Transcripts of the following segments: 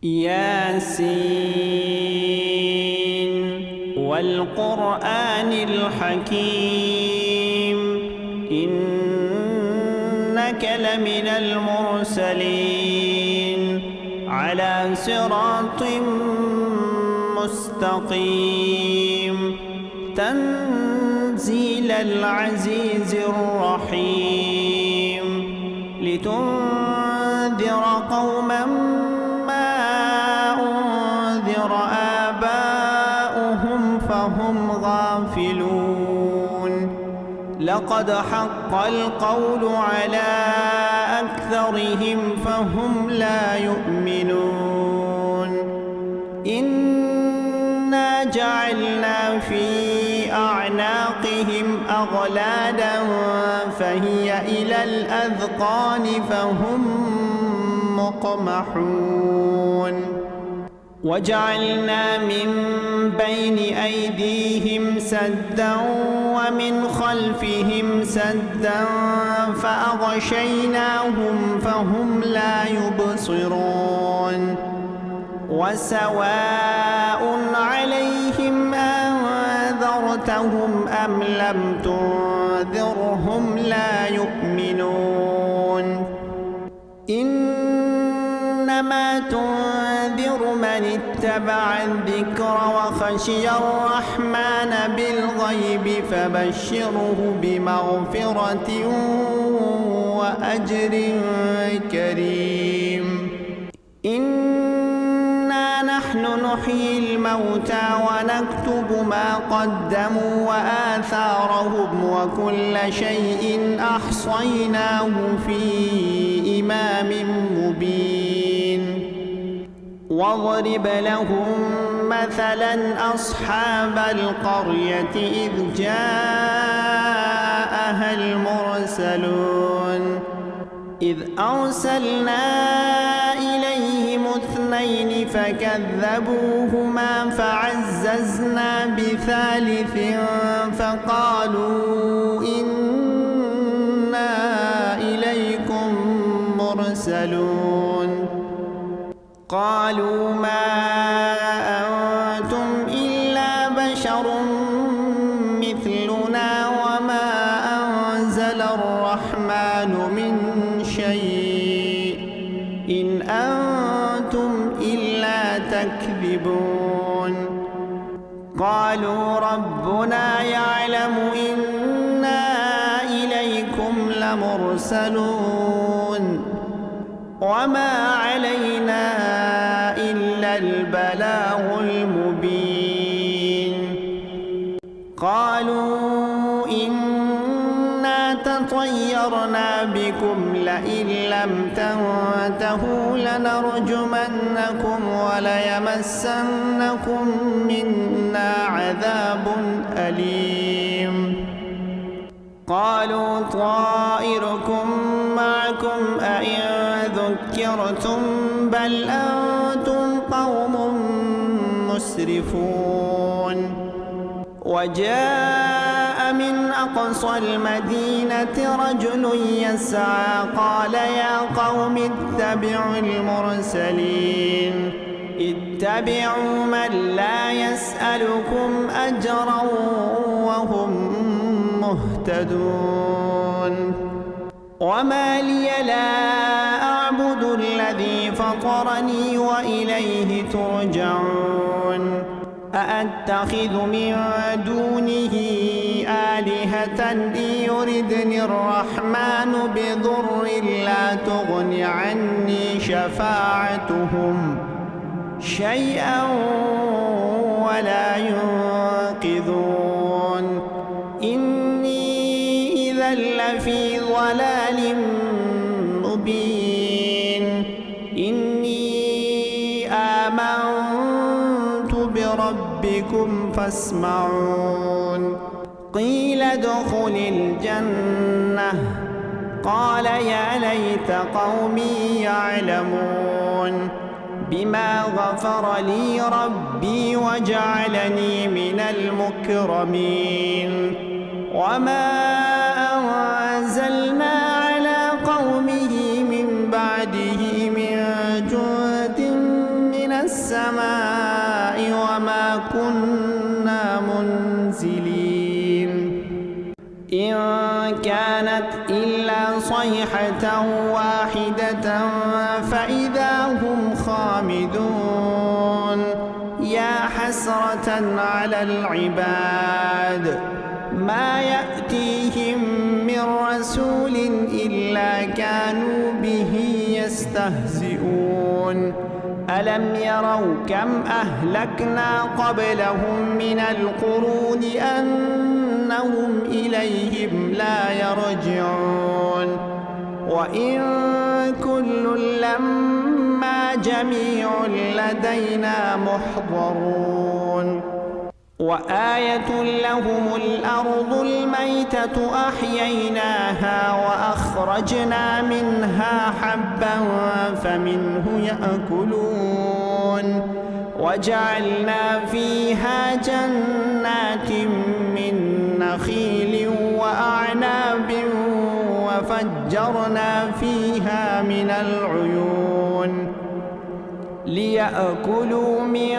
ياسين والقرآن الحكيم إنك لمن المرسلين على صراط مستقيم تنزيل العزيز الرحيم لتنذر قوما ما أنذر آباؤهم فهم غافلون لقد حق القول على أكثرهم فهم لا يؤمنون إنا جعلنا في أعناقهم أغلالا فهي إلى الأذقان فهم مقمحون وجعلنا من بين أيديهم سدا ومن خلفهم سدا فأغشيناهم فهم لا يبصرون وسواء عليهم أنذرتهم أم لم تنذرهم لا يؤمنون إنما تنذر من اتبع الذكر وخشي الرحمن بالغيب فبشره بمغفرة وأجر كريم إنا نحن نحيي الموتى ونكتب ما قدموا وآثارهم وكل شيء أحصيناه في إمام مبين واضرب لهم مثلا أصحاب القرية إذ جاءها المرسلون إذ أرسلنا إليهم اثنين فكذبوهما فعززنا بثالث فقالوا إنا إليكم مرسلون قالوا ما أنتم إلا بشر مثلنا وما أنزل الرحمن من شيء إن أنتم إلا تكذبون قالوا ربنا يعلم إنا إليكم لمرسلون وما علينا إلا البلاغ المبين قالوا إنا تطيرنا بكم لئن لم تنتهوا لنرجمنكم وليمسنكم منا عذاب أليم قالوا طائركم معكم أئن ذكرتم بل أنتم قوم مسرفون وجاء من أقصى المدينة رجل يسعى قال يا قوم اتبعوا المرسلين اتبعوا من لا يسألكم أجرا وهم مهتدون وما لي لا أعبد الذي فطرني وإليه ترجعون أأتخذ من دونه آلهة إن يردني الرحمن بضر لا تغن عني شفاعتهم شيئا ولا ينقذون إني إذا لفي ضلال مبين إني آمنت بربكم فاسمعون قيل ادخل الجنة قال يا ليت قومي يعلمون بما غفر لي ربي وجعلني من المكرمين وما أنزلنا على قومه من بعده من جند السماء وما كنا منزلين إن كانت إلا صيحة واحدة فإذا هم خامدون يا حسرة على العباد ما يأتيهم من رسول إلا كانوا به يستهزئون ألم يروا كم أهلكنا قبلهم من القرون أنهم إليهم لا يرجعون وإن كل لما جميع لدينا محضرون وآية لهم الأرض الميتة أحييناها وأخرجنا منها حبا فمنه يأكلون وجعلنا فيها جنات من نخيل وأعناب وفجرنا فيها من العيون ليأكلوا من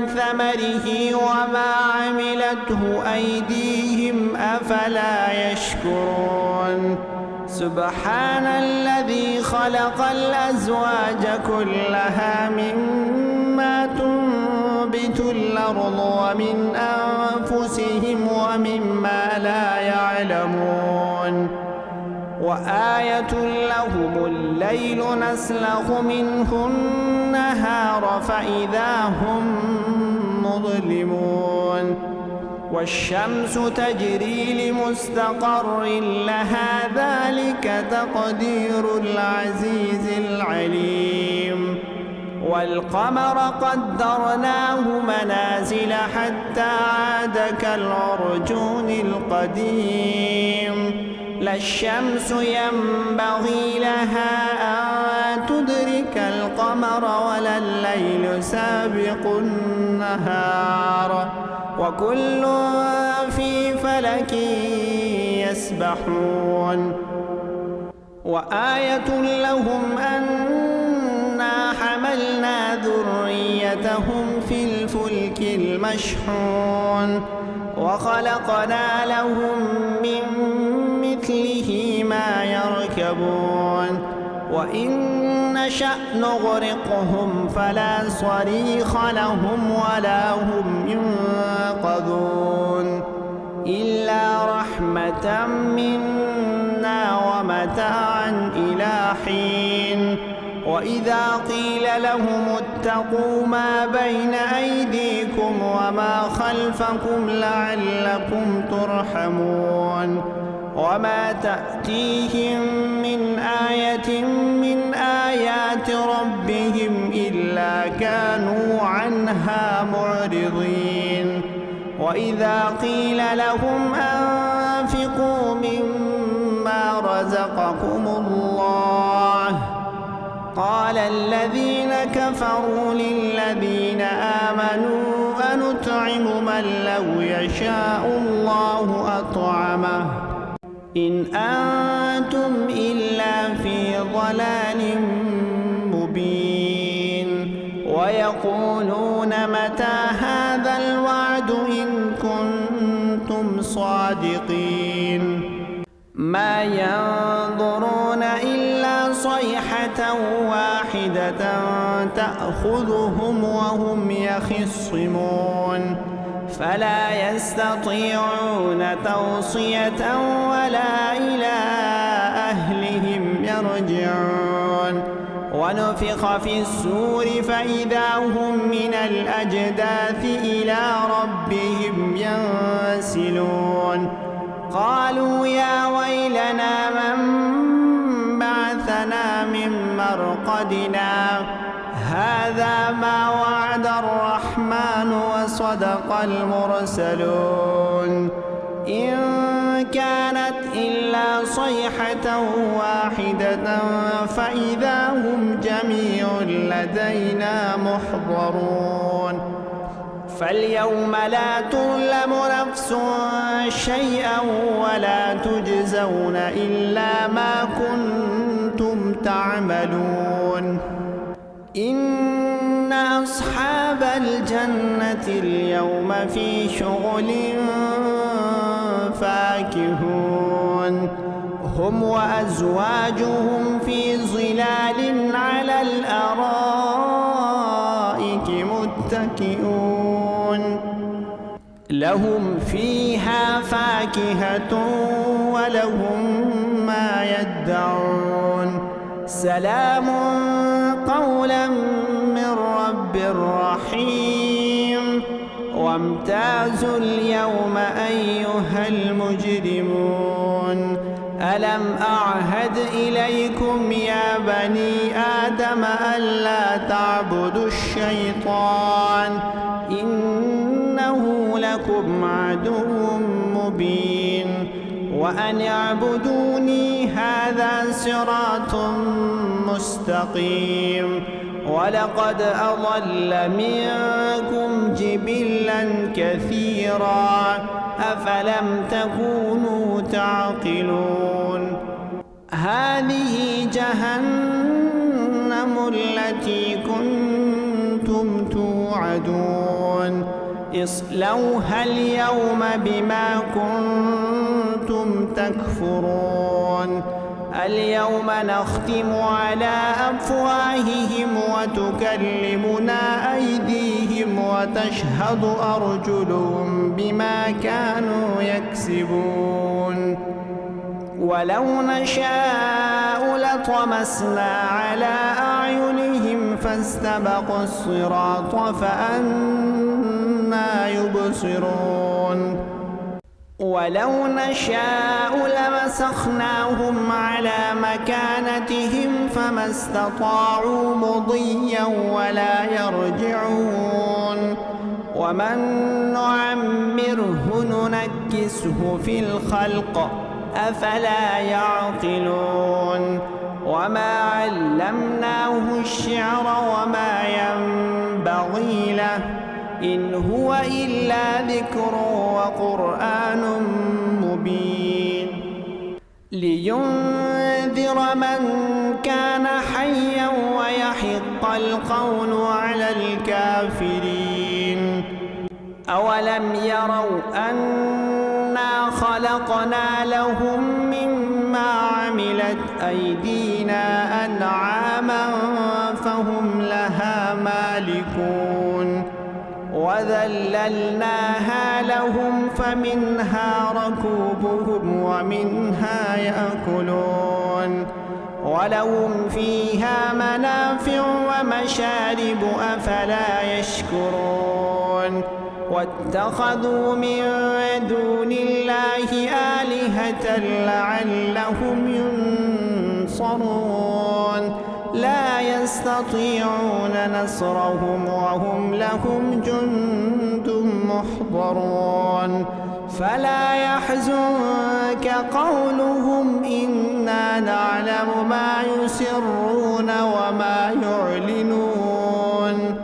ثمره وما عملته أيديهم أفلا يشكرون سبحان الذي خلق الأزواج كلها مما تنبت الأرض ومن أنفسهم ومما لا يعلمون وآية لهم الليل نسلخ منه النهار فإذا هم مظلمون والشمس تجري لمستقر لها ذلك تقدير العزيز العليم والقمر قدرناه منازل حتى عاد كالعرجون القديم لا الشمس ينبغي لها أن تدرك القمر ولا الليل سابق النهار وكل في فلك يسبحون وآية لهم أنا حملنا ذريتهم في الفلك المشحون وخلقنا لهم من مثله ما يركبون وإن نشأ نغرقهم فلا صريخ لهم ولا هم ينقذون إلا رحمة منا ومتاعا إلى حين وإذا قيل لهم اتقوا ما بين أيديكم وما خلفكم لعلكم ترحمون وما تأتيهم من آية من آيات ربهم إلا كانوا عنها معرضين وإذا قيل لهم أنفقوا مما رزقكم الله قال الذين كفروا للذين آمنوا أنطعم من لو يشاء الله أطعمه إن أنتم إلا في ضلال مبين ويقولون متى هذا الوعد إن كنتم صادقين ما ينظرون إلا صيحة واحدة تأخذهم وهم يخصمون فلا يستطيعون توصية ولا إلى أهلهم يرجعون ونفخ في السور فإذا هم من الأجداث إلى ربهم ينسلون قالوا يا ويلنا من بعثنا من مرقدنا هذا ما وعد الرحمن وصدق المرسلون إن كانت إلا صيحة واحدة فإذا هم جميع لدينا محضرون فاليوم لا تظلم نفس شيئا ولا تجزون إلا ما كنتم تعملون إن أصحاب الجنة اليوم في شغل فاكهون هم وأزواجهم في ظلال على الأرائك متكئون لهم فيها فاكهة ولهم ما يدعون سلام قولا من رب رحيم وامتازوا اليوم أيها المجرمون ألم أعهد إليكم يا بني آدم ألا تعبدوا الشيطان إنه لكم عدو مبين وأن اعبدوني هذا صراط مستقيم ولقد أضل منكم جبلا كثيرا أفلم تكونوا تعقلون هذه جهنم التي كنتم توعدون اصلوها اليوم بما كنتم تكفرون اليوم نختم على أفواههم وتكلمنا أيديهم وتشهد أرجلهم بما كانوا يكسبون ولو نشاء لطمسنا على أعينهم فاستبقوا الصراط فأنى يبصرون ولو نشاء لمسخناهم على مكانتهم فما استطاعوا مضيا ولا يرجعون ومن نعمره ننكسه في الخلق أفلا يعقلون وما علمناه الشعر وما ينبغي له إن هو إلا ذكر وقرآن مبين لينذر من كان حيا ويحق القول على الكافرين أولم يروا أنا خلقنا لهم مما عملت أيدينا أنعاما فهم لها مالكون وذللناها لهم فمنها ركوبهم ومنها يأكلون ولهم فيها منافع ومشارب أفلا يشكرون واتخذوا من دون الله آلهة لعلهم ينصرون لا يستطيعون نصرهم وهم لهم جند محضرون فلا يحزنك قولهم إنا نعلم ما يسرون وما يعلنون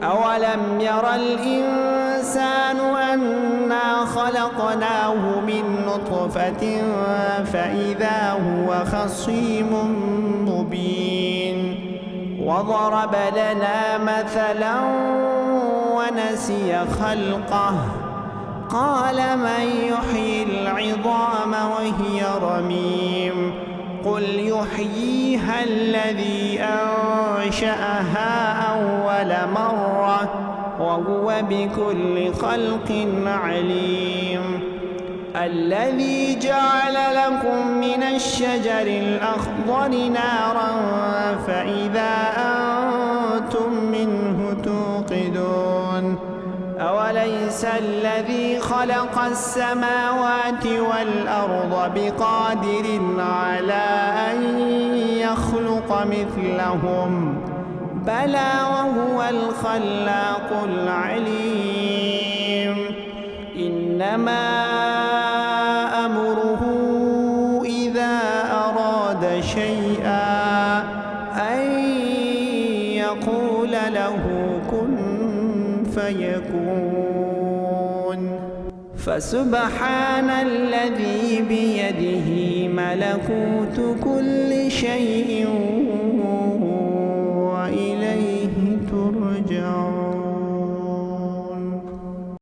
أولم ير الإنسان أنا خلقناه من نطفة فإذا هو خصيم مبين وضرب لنا مثلا ونسي خلقه قال من يحيي العظام وهي رميم قل يحييها الذي أنشأها أول مرة وهو بكل خلق عليم الذي جعل لكم من الشجر الأخضر نارا فإذا أنتم منه توقدون أوليس الذي خلق السماوات والأرض بقادر على أن يخلق مثلهم بلى وهو الخلاق العليم إنما أمره إذا أراد شيئا أن يقول له كن فيكون فسبحان الذي بيده ملكوت كل شيء وإليه ترجعون. يرجعون